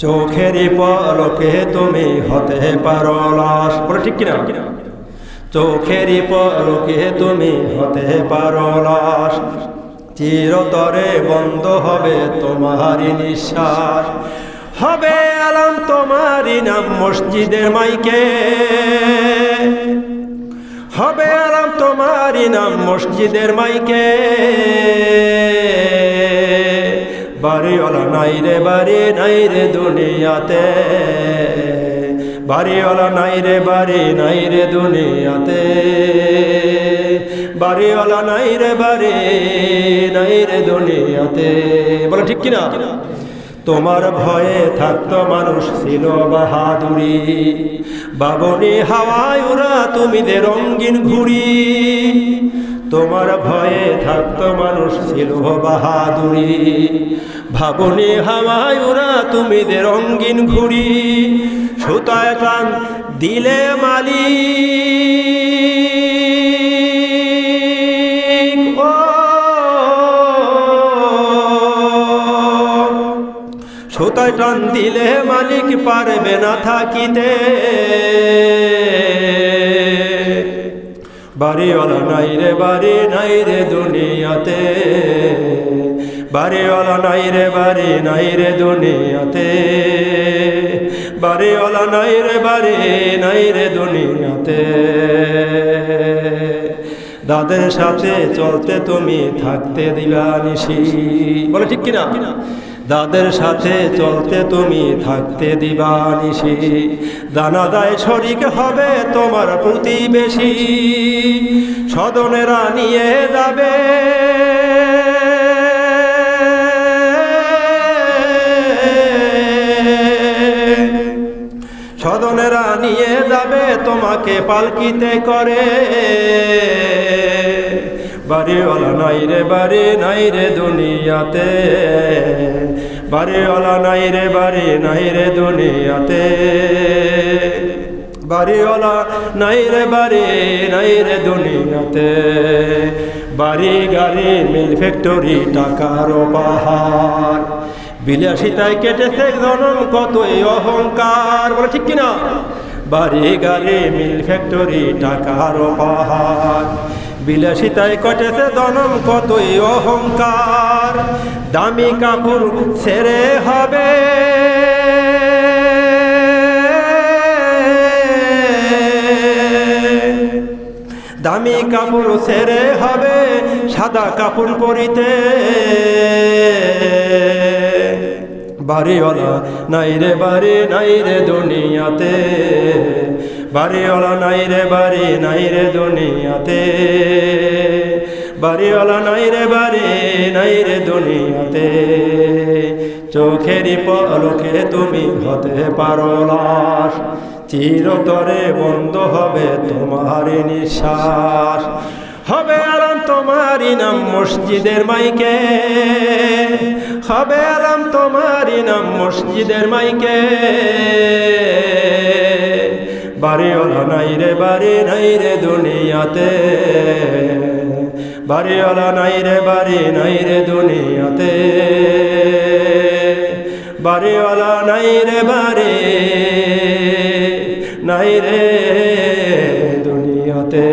চোখেরই পলকে তুমি হতে পারো লাশ। বলে ঠিক কিনা? চোখেরই পলকে তুমি হতে পারো লাশ, চিরতরে বন্ধ হবে তোমারই নিঃশ্বাস। হবে আলাম তোমারই নাম মসজিদের মাইকে, হবে আলাম তোমারই নাম মসজিদের মাইকে। বাড়িওয়ালা নাই রে বাড়ি নাই রে দুনিয়াতে, বাড়িওয়ালা নাই রে বাড়ি নাই রে দুনিয়াতে, বাড়িওয়ালা নাই রে বাড়ি নাই রে দুনিয়াতে। বলো ঠিক কিনা? তোমার ভয়ে থাকতো মানুষ ছিল বাহাদুরি, বাবনি হাওয়ায় ওরা তুমি দে রঙিন ঘুড়ি। তোমার ভয়ে থাকতো মানুষ ছিল বাহাদুরি, ভাবনি হাওয়ায় ওরা তুমি দে রঙিন ঘুড়ি। সুতায় টান দিলে মালিক, ও সুতায় টান দিলে মালিক পারবে না থাকিতে। বাড়িওয়ালা নাই রে বাড়ি নাই রে দুনিয়াতে, বাড়িওয়ালা নাই রে বাড়ি নাই রে দুনিয়াতে, বাড়িওয়ালা নাই রে বাড়ি নাই রে দুনিয়াতে। দাদের সাথে চলতে তুমি থাকতে দিবা নিশি। বলে ঠিক কিনা? দাদের সাথে চলতে তুমি থাকতে দিবা নিশি। দানাদায় শরিক হবে তোমার প্রতিবেশী, স্বজনেরা নিয়ে যাবে স্বজনেরা নিয়ে যাবে তোমাকে পালকিতে করে। বাড়িওয়ালা নাই রে বাড়ি নাই রে দুনিয়াতে, বাড়িওয়ালা নাই রে বাড়ি নাই রে দুনিয়াতে, বাড়িওয়ালা নাই রে বাড়ি নাই রে দুনিয়াতে। বাড়ি গাড়ি মিল ফ্যাক্টরি টাকার পাহাড়, বিলাসিতায় কেটেছে জনম কতই অহংকার। বলে ঠিক কিনা? বাড়ি গাড়ি মিল ফ্যাক্টরি টাকার পাহাড়, বিলাসিতায় কেটেছে জনম কতই অহংকার। দামি কাপড় ছেড়ে হবে দামি কাপড় ছেড়ে হবে সাদা কাপড় পরিতে। বাড়িওয়ালা নাই রে বাড়ি নাই রে দুনিয়াতে, বাড়িওয়ালা নাই রে বাড়ি নাই রে দুনিয়াতে, বাড়িওয়ালা নাই রে বাড়ি নাই রে দুনিয়াতে। চোখেরই পলকে তুমি হতে পারো লাশ, চিরতরে বন্ধ হবে তোমারই নিঃশ্বাস। হবে আলাম তোমারই নাম মসজিদের মাইকে, হবে আলাম তোমারই নাম মসজিদের মাইকে। বাড়িওয়ালা নাই রে বাড়ি নাই রে দুনিয়াতে, বাড়িওয়ালা নাই রে বাড়ি নাই রে দুনিয়াতে, বাড়িওয়ালা নাই রে বাড়ি নাই রে দুনিয়াতে।